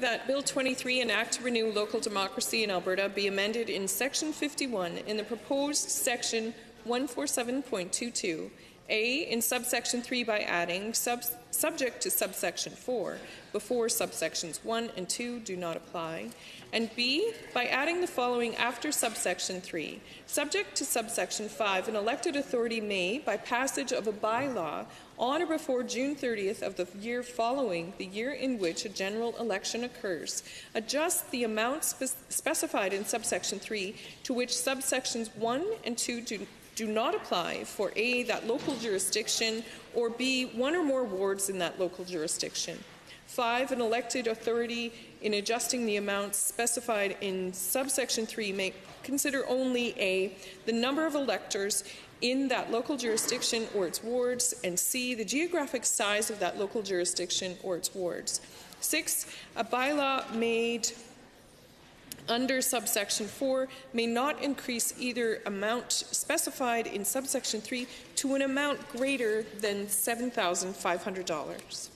That Bill 23, an Act to Renew Local Democracy in Alberta, be amended in Section 51 in the proposed Section 147.22, A, in subsection 3 by adding, subject to subsection 4, before subsections 1 and 2 do not apply, and B, by adding the following after subsection 3. Subject to subsection 5, an elected authority may, by passage of a bylaw on or before June 30th of the year following the year in which a general election occurs, adjust the amount specified in subsection 3 to which subsections 1 and 2 do not apply for A, that local jurisdiction, or B, one or more wards in that local jurisdiction. 5, an elected authority in adjusting the amounts specified in subsection 3 may consider only A, the number of electors in that local jurisdiction or its wards, and C, the geographic size of that local jurisdiction or its wards. 6, a bylaw made under subsection 4 may not increase either amount specified in subsection 3 to an amount greater than $7,500.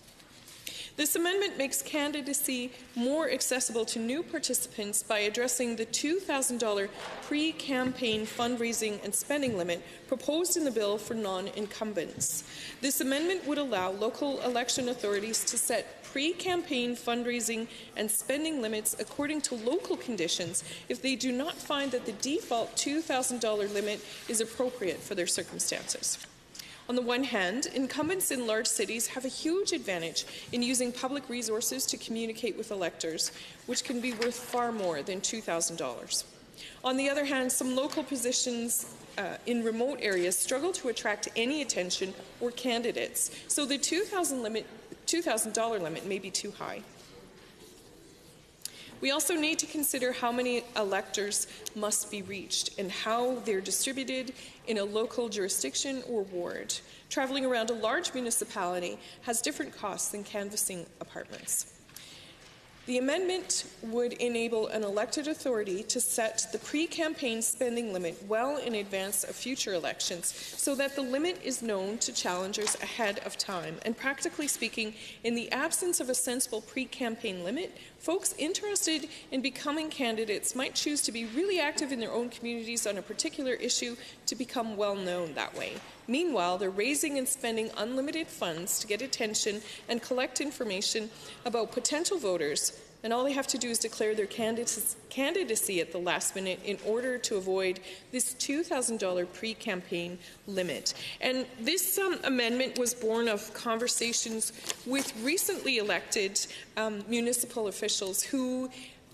This amendment makes candidacy more accessible to new participants by addressing the $2,000 pre-campaign fundraising and spending limit proposed in the bill for non-incumbents. This amendment would allow local election authorities to set pre-campaign fundraising and spending limits according to local conditions if they do not find that the default $2,000 limit is appropriate for their circumstances. On the one hand, incumbents in large cities have a huge advantage in using public resources to communicate with electors, which can be worth far more than $2,000. On the other hand, some local positions in remote areas struggle to attract any attention or candidates, so the $2,000 limit may be too high. We also need to consider how many electors must be reached and how they're distributed in a local jurisdiction or ward. Traveling around a large municipality has different costs than canvassing apartments. The amendment would enable an elected authority to set the pre-campaign spending limit well in advance of future elections so that the limit is known to challengers ahead of time. And practically speaking, in the absence of a sensible pre-campaign limit, folks interested in becoming candidates might choose to be really active in their own communities on a particular issue to become well known that way. Meanwhile, they're raising and spending unlimited funds to get attention and collect information about potential voters, and all they have to do is declare their candidacy at the last minute in order to avoid this $2,000 pre-campaign limit. And this amendment was born of conversations with recently elected municipal officials who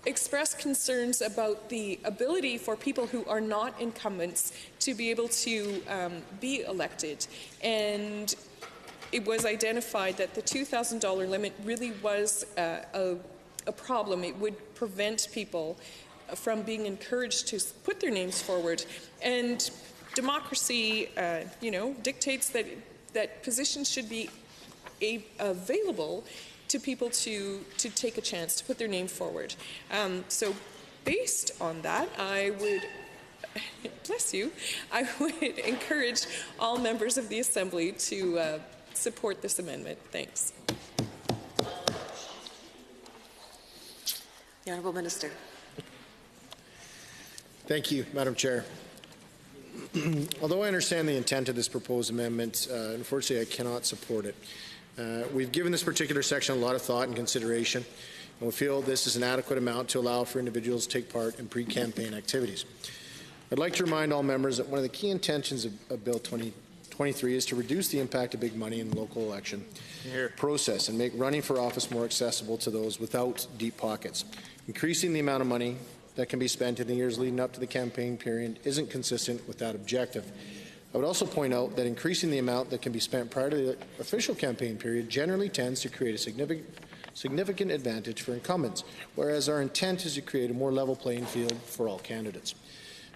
expressed concerns about the ability for people who are not incumbents to be able to be elected. And it was identified that the $2,000 limit really was a problem. It would prevent people from being encouraged to put their names forward. And democracy, dictates that positions should be available to people to take a chance to put their name forward. So based on that, I would, bless you, I would encourage all members of the Assembly to support this amendment. Thanks. The Honourable Minister. Thank you, Madam Chair. Although I understand the intent of this proposed amendment, unfortunately I cannot support it. We've given this particular section a lot of thought and consideration, and we feel this is an adequate amount to allow for individuals to take part in pre-campaign activities. I'd like to remind all members that one of the key intentions of Bill 2023 is to reduce the impact of big money in the local election process and make running for office more accessible to those without deep pockets. Increasing the amount of money that can be spent in the years leading up to the campaign period isn't consistent with that objective. I would also point out that increasing the amount that can be spent prior to the official campaign period generally tends to create a significant advantage for incumbents, whereas our intent is to create a more level playing field for all candidates.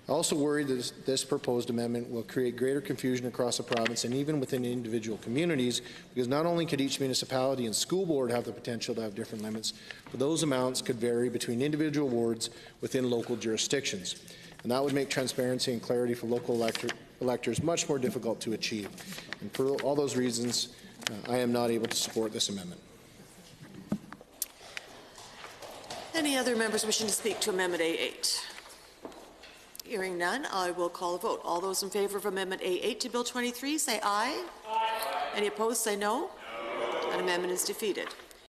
I also worry that this proposed amendment will create greater confusion across the province and even within individual communities, because not only could each municipality and school board have the potential to have different limits, but those amounts could vary between individual wards within local jurisdictions. And that would make transparency and clarity for local electors much more difficult to achieve. And for all those reasons, I am not able to support this amendment. Any other members wishing to speak to Amendment A8? Hearing none, I will call a vote. All those in favour of Amendment A8 to Bill 23, say aye. Aye. Any opposed, say no. That amendment is defeated.